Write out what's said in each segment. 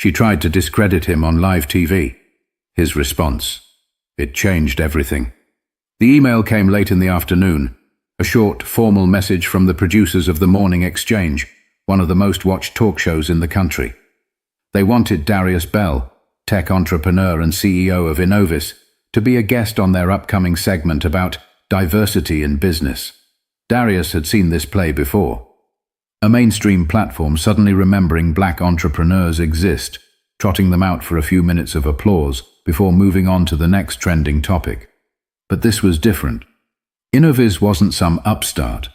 She tried to discredit him on live TV. His response. It changed everything. The email came late in the afternoon, a short, formal message from the producers of The Morning Exchange, one of the most watched talk shows in the country. They wanted Darius Bell, tech entrepreneur and CEO of Innovis, to be a guest on their upcoming segment about diversity in business. Darius had seen this play before. A mainstream platform suddenly remembering black entrepreneurs exist, trotting them out for a few minutes of applause before moving on to the next trending topic. But this was different. Innovis wasn't some upstart.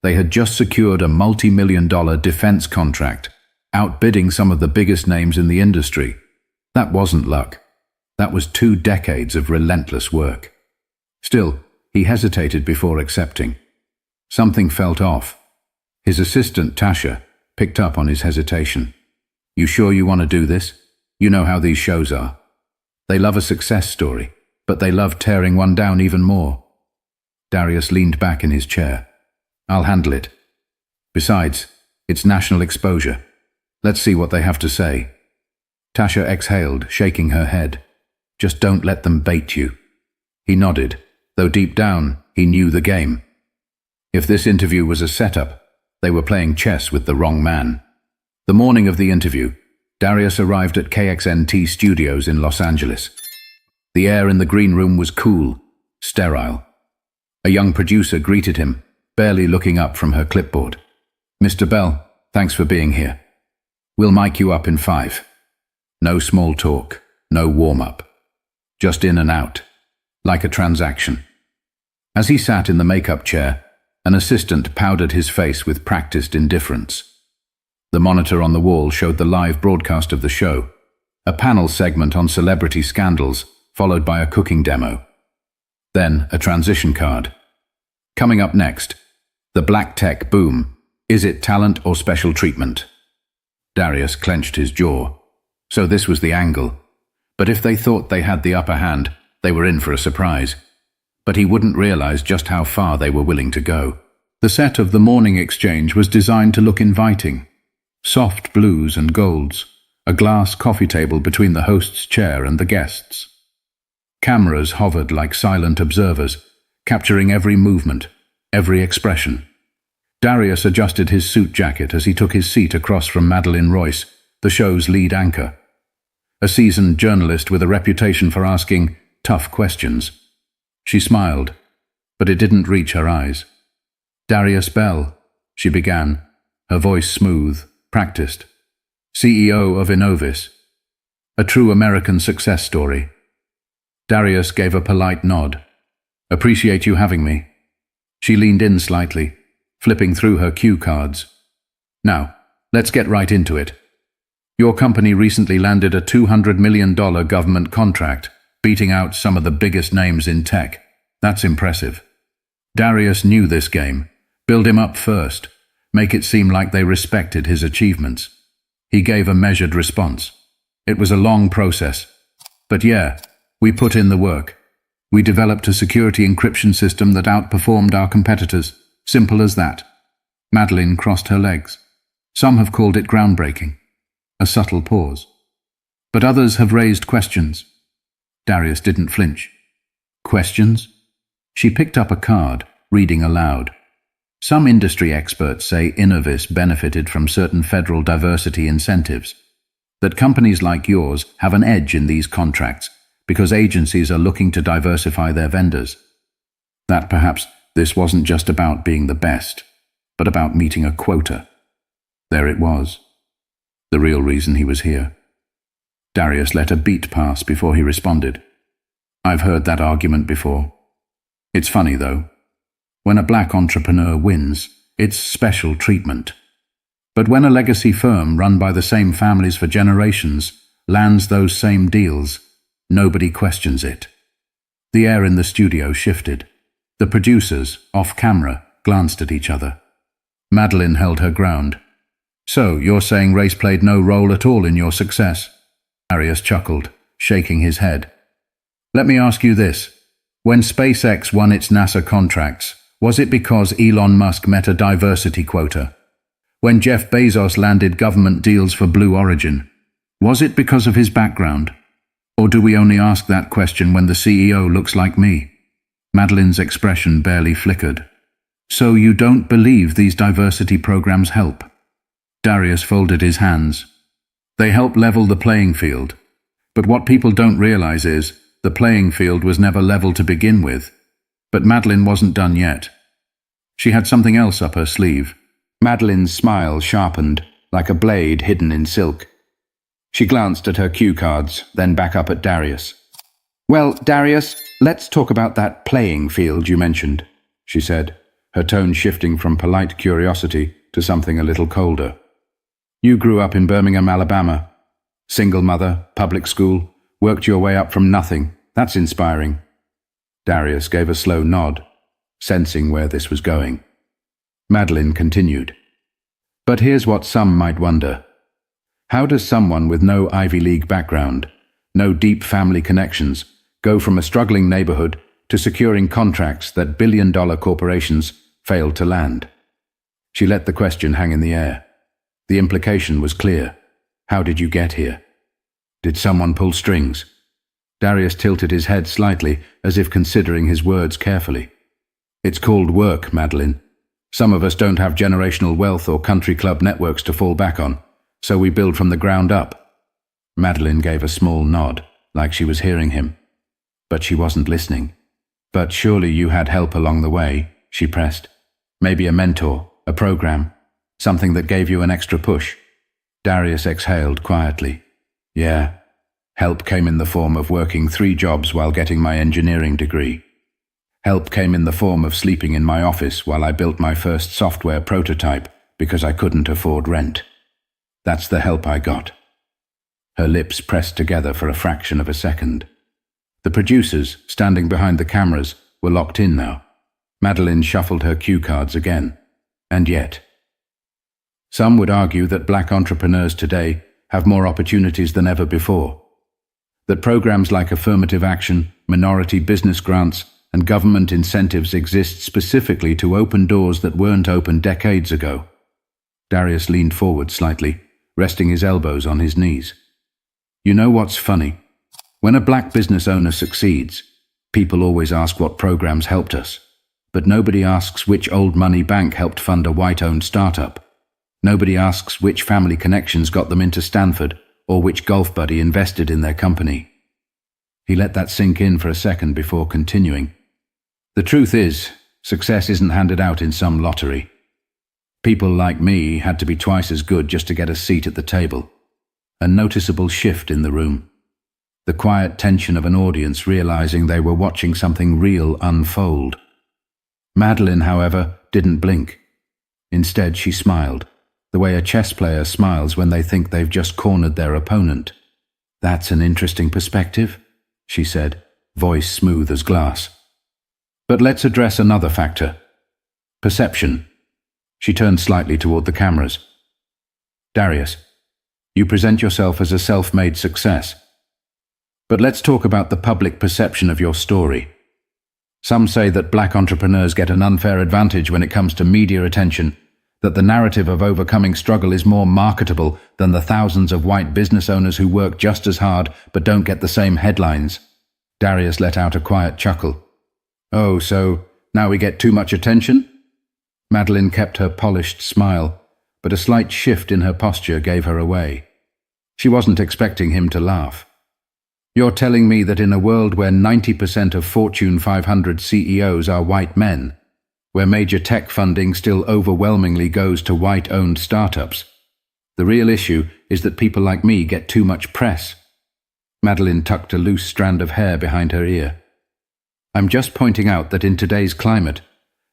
They had just secured a multi-million-dollar defense contract, outbidding some of the biggest names in the industry. That wasn't luck. That was 2 decades of relentless work. Still, he hesitated before accepting. Something felt off. His assistant, Tasha, picked up on his hesitation. "You sure you want to do this? You know how these shows are. They love a success story, but they love tearing one down even more." Darius leaned back in his chair. "I'll handle it. Besides, it's national exposure. Let's see what they have to say." Tasha exhaled, shaking her head. "Just don't let them bait you." He nodded, though deep down he knew the game. If this interview was a setup, they were playing chess with the wrong man. The morning of the interview, Darius arrived at KXNT Studios in Los Angeles. The air in the green room was cool, sterile. A young producer greeted him, barely looking up from her clipboard. "Mr. Bell, thanks for being here. We'll mic you up in 5. No small talk, no warm-up. Just in and out, like a transaction." As he sat in the makeup chair, an assistant powdered his face with practiced indifference. The monitor on the wall showed the live broadcast of the show, a panel segment on celebrity scandals, followed by a cooking demo. Then a transition card. Coming up next, the black tech boom. Is it talent or special treatment? Darius clenched his jaw. So this was the angle. But if they thought they had the upper hand, they were in for a surprise. But he wouldn't realize just how far they were willing to go. The set of The Morning Exchange was designed to look inviting. Soft blues and golds, a glass coffee table between the host's chair and the guests. Cameras hovered like silent observers, capturing every movement, every expression. Darius adjusted his suit jacket as he took his seat across from Madeleine Royce, the show's lead anchor. A seasoned journalist with a reputation for asking tough questions. She smiled, but it didn't reach her eyes. "Darius Bell," she began, her voice smooth, practiced. "CEO of Innovis. A true American success story." Darius gave a polite nod. "Appreciate you having me." She leaned in slightly, flipping through her cue cards. "Now, let's get right into it. Your company recently landed a $200 million government contract, beating out some of the biggest names in tech. That's impressive." Darius knew this game. Build him up first. Make it seem like they respected his achievements. He gave a measured response. "It was a long process. But yeah, we put in the work. We developed a security encryption system that outperformed our competitors. Simple as that." Madeleine crossed her legs. "Some have called it groundbreaking." A subtle pause. "But others have raised questions." Darius didn't flinch. "Questions?" She picked up a card, reading aloud. "Some industry experts say Innovis benefited from certain federal diversity incentives. That companies like yours have an edge in these contracts because agencies are looking to diversify their vendors. That perhaps this wasn't just about being the best, but about meeting a quota." There it was. The real reason he was here. Darius let a beat pass before he responded. "I've heard that argument before. It's funny, though. When a black entrepreneur wins, it's special treatment. But when a legacy firm run by the same families for generations lands those same deals, nobody questions it." The air in the studio shifted. The producers, off camera, glanced at each other. Madeleine held her ground. "So, you're saying race played no role at all in your success?" Darius chuckled, shaking his head. "Let me ask you this. When SpaceX won its NASA contracts, was it because Elon Musk met a diversity quota? When Jeff Bezos landed government deals for Blue Origin, Was it because of his background? Or do we only ask that question when the CEO looks like me? Madeline's expression barely flickered. So you don't believe these diversity programs help? Darius folded his hands. They help level the playing field. But what people don't realize is, the playing field was never level to begin with. But Madeline wasn't done yet. She had something else up her sleeve. Madeline's smile sharpened, like a blade hidden in silk. She glanced at her cue cards, then back up at Darius. "Well, Darius, let's talk about that playing field you mentioned," she said, her tone shifting from polite curiosity to something a little colder. "You grew up in Birmingham, Alabama. Single mother, public school, worked your way up from nothing. That's inspiring." Darius gave a slow nod, sensing where this was going. Madeline continued. "But here's what some might wonder. How does someone with no Ivy League background, no deep family connections, go from a struggling neighborhood to securing contracts that billion-dollar corporations failed to land?" She let the question hang in the air. The implication was clear. How did you get here? Did someone pull strings? Darius tilted his head slightly, as if considering his words carefully. "It's called work, Madeline. Some of us don't have generational wealth or country club networks to fall back on, so we build from the ground up." Madeline gave a small nod, like she was hearing him. But she wasn't listening. "But surely you had help along the way," she pressed. "Maybe a mentor, a program, something that gave you an extra push." Darius exhaled quietly. "Yeah. Help came in the form of working 3 jobs while getting my engineering degree. Help came in the form of sleeping in my office while I built my first software prototype because I couldn't afford rent. That's the help I got." Her lips pressed together for a fraction of a second. The producers, standing behind the cameras, were locked in now. Madeline shuffled her cue cards again. And yet. Some would argue that black entrepreneurs today have more opportunities than ever before. That programs like affirmative action, minority business grants, and government incentives exist specifically to open doors that weren't open decades ago. Darius leaned forward slightly, resting his elbows on his knees. "You know what's funny? When a black business owner succeeds, people always ask what programs helped us. But nobody asks which old money bank helped fund a white-owned startup. Nobody asks which family connections got them into Stanford, or which golf buddy invested in their company." He let that sink in for a second before continuing. "The truth is, success isn't handed out in some lottery. People like me had to be twice as good just to get a seat at the table." A noticeable shift in the room. The quiet tension of an audience realizing they were watching something real unfold. Madeline, however, didn't blink. Instead, she smiled, the way a chess player smiles when they think they've just cornered their opponent. "That's an interesting perspective," she said, voice smooth as glass. "But let's address another factor. Perception." She turned slightly toward the cameras. "Darius, you present yourself as a self-made success. But let's talk about the public perception of your story. Some say that black entrepreneurs get an unfair advantage when it comes to media attention, that the narrative of overcoming struggle is more marketable than the thousands of white business owners who work just as hard but don't get the same headlines." Darius let out a quiet chuckle. "Oh, so now we get too much attention?" Madeline kept her polished smile, but a slight shift in her posture gave her away. She wasn't expecting him to laugh. "You're telling me that in a world where 90% of Fortune 500 CEOs are white men, where major tech funding still overwhelmingly goes to white-owned startups, the real issue is that people like me get too much press?" Madeline tucked a loose strand of hair behind her ear. "I'm just pointing out that in today's climate,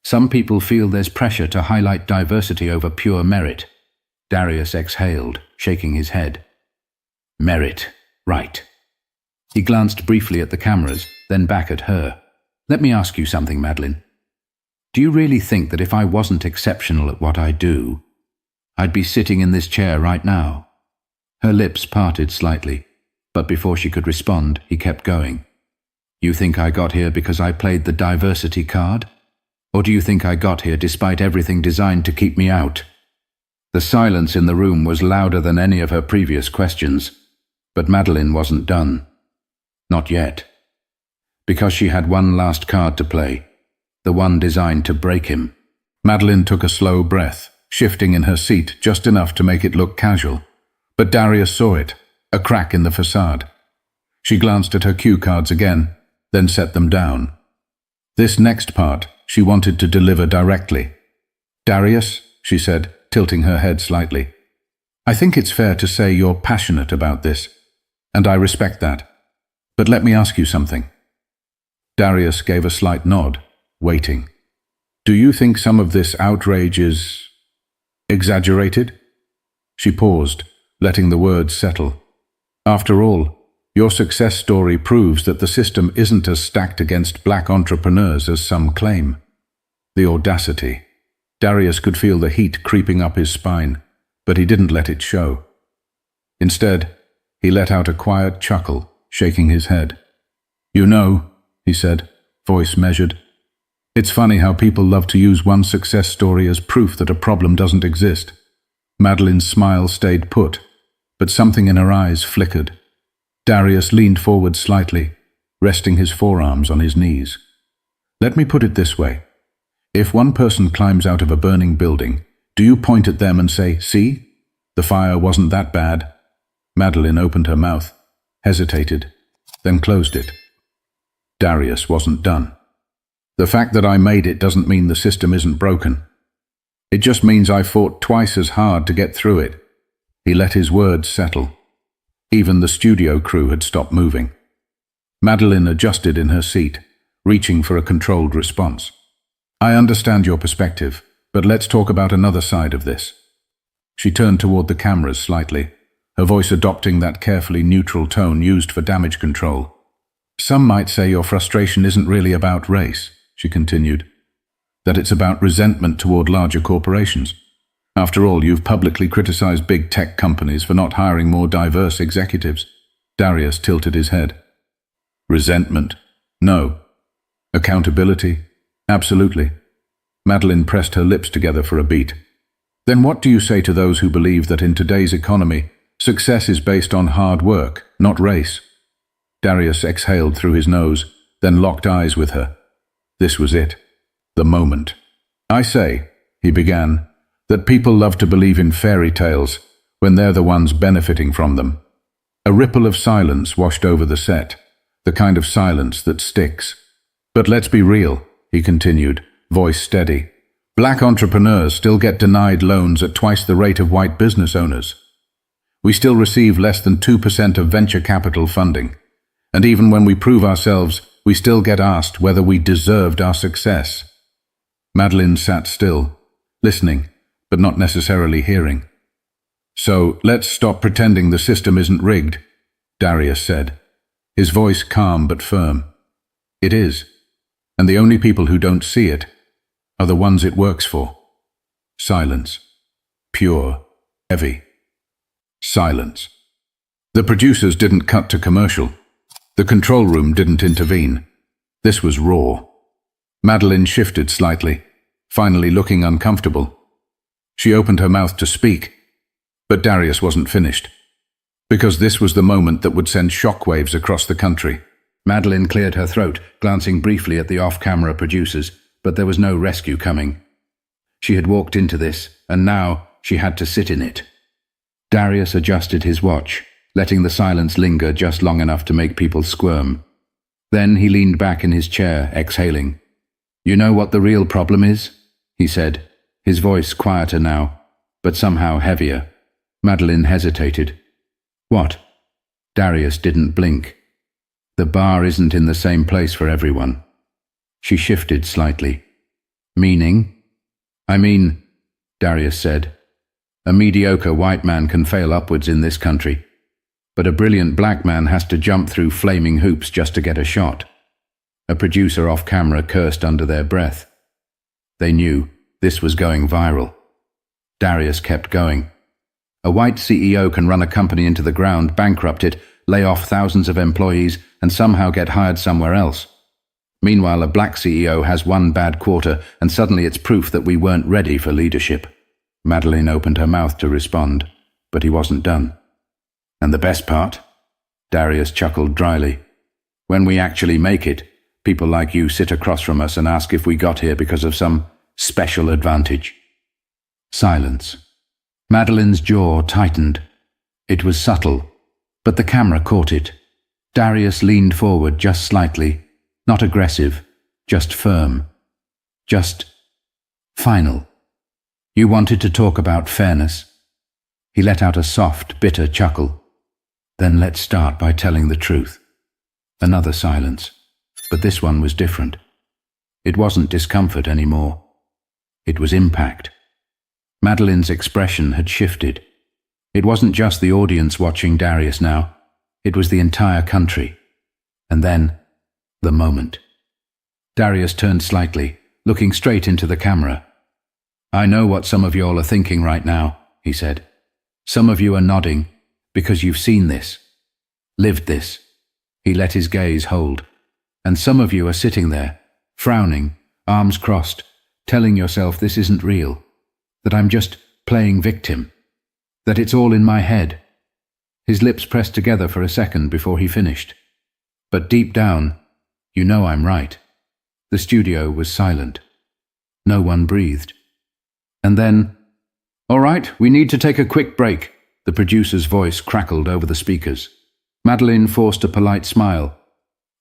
some people feel there's pressure to highlight diversity over pure merit." Darius exhaled, shaking his head. "Merit, right." He glanced briefly at the cameras, then back at her. "Let me ask you something, Madeline. Do you really think that if I wasn't exceptional at what I do, I'd be sitting in this chair right now?" Her lips parted slightly, but before she could respond, he kept going. "You think I got here because I played the diversity card? Or do you think I got here despite everything designed to keep me out?" The silence in the room was louder than any of her previous questions. But Madeline wasn't done. Not yet. Because she had one last card to play, the one designed to break him. Madeline took a slow breath, shifting in her seat just enough to make it look casual. But Darius saw it, a crack in the facade. She glanced at her cue cards again, then set them down. This next part she wanted to deliver directly. "Darius," she said, tilting her head slightly, "I think it's fair to say you're passionate about this, and I respect that. But let me ask you something." Darius gave a slight nod, waiting. "Do you think some of this outrage is exaggerated?" She paused, letting the words settle. "After all, your success story proves that the system isn't as stacked against black entrepreneurs as some claim." The audacity. Darius could feel the heat creeping up his spine, but he didn't let it show. Instead, he let out a quiet chuckle, shaking his head. "You know," he said, voice measured, "it's funny how people love to use one success story as proof that a problem doesn't exist." Madeline's smile stayed put, but something in her eyes flickered. Darius leaned forward slightly, resting his forearms on his knees. "Let me put it this way. If one person climbs out of a burning building, do you point at them and say, 'See, the fire wasn't that bad'?" Madeline opened her mouth, hesitated, then closed it. Darius wasn't done. "The fact that I made it doesn't mean the system isn't broken. It just means I fought twice as hard to get through it." He let his words settle. Even the studio crew had stopped moving. Madeline adjusted in her seat, reaching for a controlled response. "I understand your perspective, but let's talk about another side of this." She turned toward the cameras slightly, her voice adopting that carefully neutral tone used for damage control. "Some might say your frustration isn't really about race," she continued, "that it's about resentment toward larger corporations. After all, you've publicly criticized big tech companies for not hiring more diverse executives." Darius tilted his head. "Resentment? No. Accountability? Absolutely." Madeline pressed her lips together for a beat. "Then what do you say to those who believe that in today's economy, success is based on hard work, not race?" Darius exhaled through his nose, then locked eyes with her. This was it. The moment. "I say," he began, "that people love to believe in fairy tales when they're the ones benefiting from them." A ripple of silence washed over the set, the kind of silence that sticks. "But let's be real," he continued, voice steady. "Black entrepreneurs still get denied loans at twice the rate of white business owners. We still receive less than 2% of venture capital funding. And even when we prove ourselves, we still get asked whether we deserved our success." Madeline sat still, listening, but not necessarily hearing. "So let's stop pretending the system isn't rigged," Darius said, his voice calm but firm. "It is, and the only people who don't see it are the ones it works for." Silence. Pure, heavy. Silence. The producers didn't cut to commercial. The control room didn't intervene. This was raw. Madeline shifted slightly, finally looking uncomfortable. She opened her mouth to speak, but Darius wasn't finished. Because this was the moment that would send shockwaves across the country. Madeline cleared her throat, glancing briefly at the off-camera producers, but there was no rescue coming. She had walked into this, and now she had to sit in it. Darius adjusted his watch, letting the silence linger just long enough to make people squirm. Then he leaned back in his chair, exhaling. "You know what the real problem is?" he said, his voice quieter now, but somehow heavier. Madeline hesitated. "What?" Darius didn't blink. "The bar isn't in the same place for everyone." She shifted slightly. "Meaning?" "I mean," Darius said, "a mediocre white man can fail upwards in this country, but a brilliant black man has to jump through flaming hoops just to get a shot." A producer off camera cursed under their breath. They knew this was going viral. Darius kept going. "A white CEO can run a company into the ground, bankrupt it, lay off thousands of employees, and somehow get hired somewhere else. Meanwhile, a black CEO has one bad quarter, and suddenly it's proof that we weren't ready for leadership." Madeline opened her mouth to respond, but he wasn't done. "And the best part?" Darius chuckled dryly. "When we actually make it, people like you sit across from us and ask if we got here because of some special advantage." Silence. Madeline's jaw tightened. It was subtle, but the camera caught it. Darius leaned forward just slightly, not aggressive, just firm, just final. "You wanted to talk about fairness?" He let out a soft, bitter chuckle. "Then let's start by telling the truth." Another silence, but this one was different. It wasn't discomfort anymore. It was impact. Madeline's expression had shifted. It wasn't just the audience watching Darius now. It was the entire country. And then, the moment. Darius turned slightly, looking straight into the camera. "I know what some of y'all are thinking right now," he said. "Some of you are nodding because you've seen this, lived this." He let his gaze hold. "And some of you are sitting there, frowning, arms crossed, telling yourself this isn't real, that I'm just playing victim, that it's all in my head." His lips pressed together for a second before he finished. "But deep down, you know I'm right." The studio was silent. No one breathed. And then, "All right, we need to take a quick break," the producer's voice crackled over the speakers. Madeline forced a polite smile.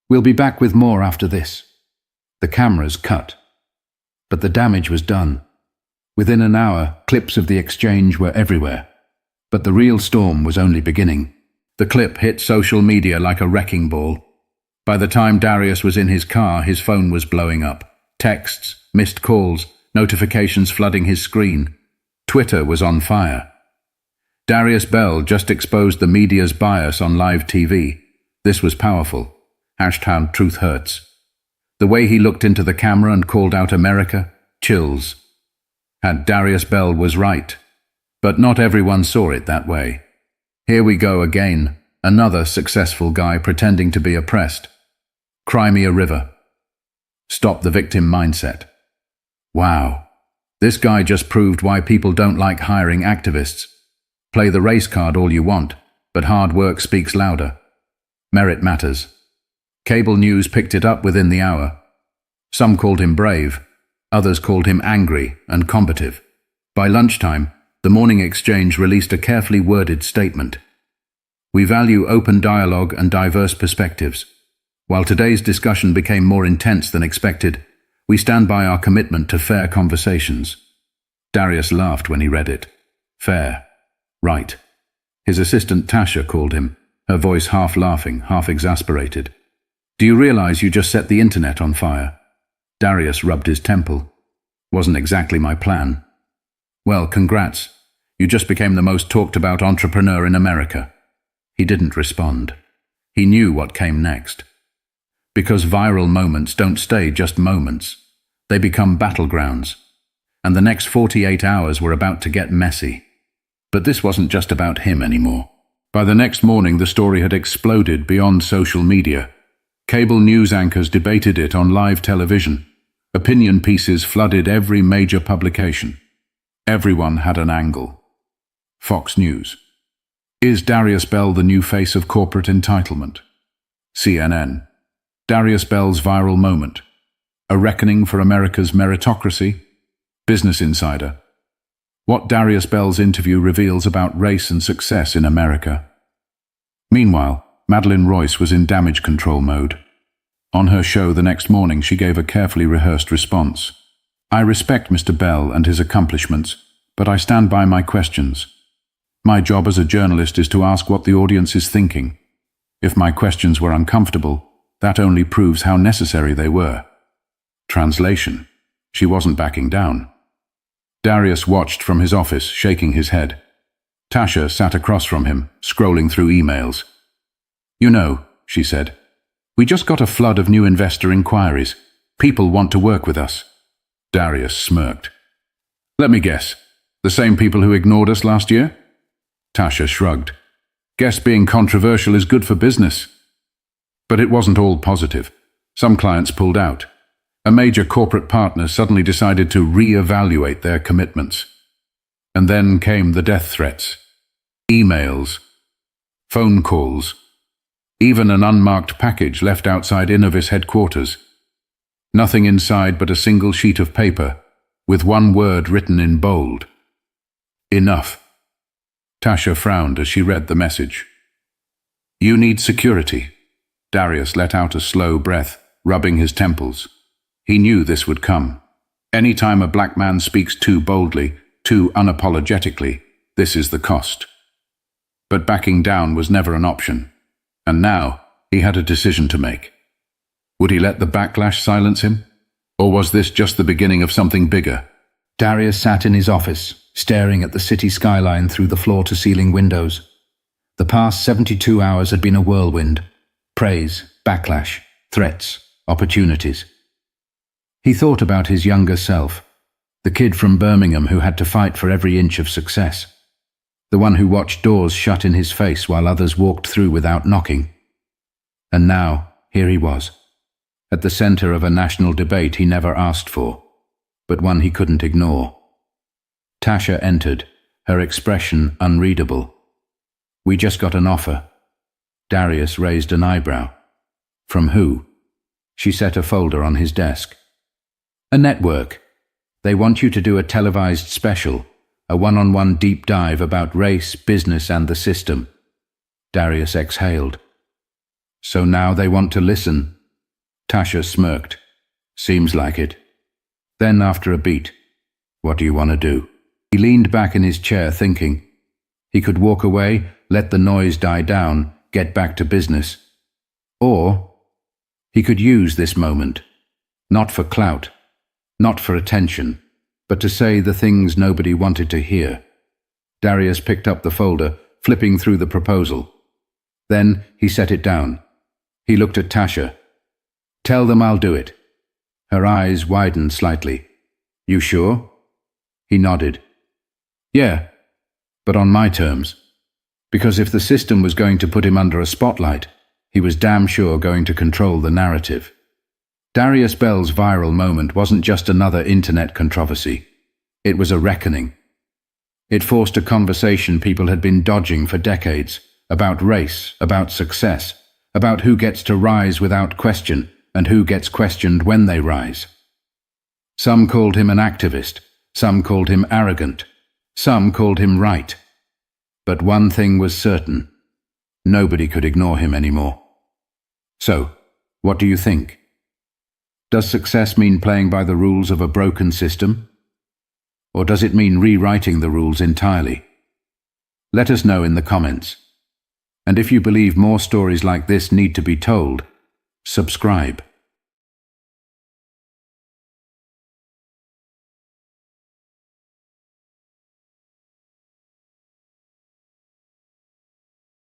"We'll be back with more after this." The cameras cut. But the damage was done. Within an hour, clips of the exchange were everywhere. But the real storm was only beginning. The clip hit social media like a wrecking ball. By the time Darius was in his car, his phone was blowing up. Texts, missed calls, notifications flooding his screen. Twitter was on fire. Darius Bell just exposed the media's bias on live TV. This was powerful. #Truth hurts. The way he looked into the camera and called out America, chills. Darius Bell was right. But not everyone saw it that way. Here we go again, another successful guy pretending to be oppressed. Cry me a river. Stop the victim mindset. Wow. This guy just proved why people don't like hiring activists. Play the race card all you want, but hard work speaks louder. Merit matters. Cable news picked it up within the hour. Some called him brave, others called him angry and combative. By lunchtime, the Morning Exchange released a carefully worded statement. "We value open dialogue and diverse perspectives. While today's discussion became more intense than expected, we stand by our commitment to fair conversations." Darius laughed when he read it. Fair. Right. His assistant Tasha called him, her voice half laughing, half exasperated. "Do you realize you just set the internet on fire?" Darius rubbed his temple. "Wasn't exactly my plan." "Well, congrats. You just became the most talked about entrepreneur in America." He didn't respond. He knew what came next. Because viral moments don't stay just moments. They become battlegrounds. And the next 48 hours were about to get messy. But this wasn't just about him anymore. By the next morning, the story had exploded beyond social media. Cable news anchors debated it on live television. Opinion pieces flooded every major publication. Everyone had an angle. Fox News. Is Darius Bell the new face of corporate entitlement? CNN. Darius Bell's viral moment. A reckoning for America's meritocracy? Business Insider. What Darius Bell's interview reveals about race and success in America. Meanwhile, Madeleine Royce was in damage control mode. On her show the next morning, she gave a carefully rehearsed response. "I respect Mr. Bell and his accomplishments, but I stand by my questions. My job as a journalist is to ask what the audience is thinking. If my questions were uncomfortable, that only proves how necessary they were." Translation. She wasn't backing down. Darius watched from his office, shaking his head. Tasha sat across from him, scrolling through emails. "You know," she said, "we just got a flood of new investor inquiries. People want to work with us." Darius smirked. "Let me guess. The same people who ignored us last year?" Tasha shrugged. "Guess being controversial is good for business." But it wasn't all positive. Some clients pulled out. A major corporate partner suddenly decided to re-evaluate their commitments. And then came the death threats. Emails. Phone calls. Even an unmarked package left outside Innovis headquarters. Nothing inside but a single sheet of paper, with one word written in bold. Enough. Tasha frowned as she read the message. You need security. Darius let out a slow breath, rubbing his temples. He knew this would come. Any time a black man speaks too boldly, too unapologetically, this is the cost. But backing down was never an option. And now, he had a decision to make. Would he let the backlash silence him? Or was this just the beginning of something bigger? Darius sat in his office, staring at the city skyline through the floor-to-ceiling windows. The past 72 hours had been a whirlwind. Praise, backlash, threats, opportunities. He thought about his younger self, the kid from Birmingham who had to fight for every inch of success. The one who watched doors shut in his face while others walked through without knocking. And now, here he was, at the center of a national debate he never asked for, but one he couldn't ignore. Tasha entered, her expression unreadable. We just got an offer. Darius raised an eyebrow. From who? She set a folder on his desk. A network. They want you to do a televised special, a one-on-one deep dive about race, business, and the system. Darius exhaled. So now they want to listen? Tasha smirked. Seems like it. Then, after a beat, what do you want to do? He leaned back in his chair thinking. He could walk away, let the noise die down, get back to business. Or he could use this moment, not for clout, not for attention, but to say the things nobody wanted to hear. Darius picked up the folder, flipping through the proposal. Then he set it down. He looked at Tasha. Tell them I'll do it. Her eyes widened slightly. You sure? He nodded. Yeah, but on my terms. Because if the system was going to put him under a spotlight, he was damn sure going to control the narrative. Darius Bell's viral moment wasn't just another internet controversy. It was a reckoning. It forced a conversation people had been dodging for decades, about race, about success, about who gets to rise without question and who gets questioned when they rise. Some called him an activist, some called him arrogant, some called him right. But one thing was certain. Nobody could ignore him anymore. So, what do you think? Does success mean playing by the rules of a broken system? Or does it mean rewriting the rules entirely? Let us know in the comments. And if you believe more stories like this need to be told, subscribe.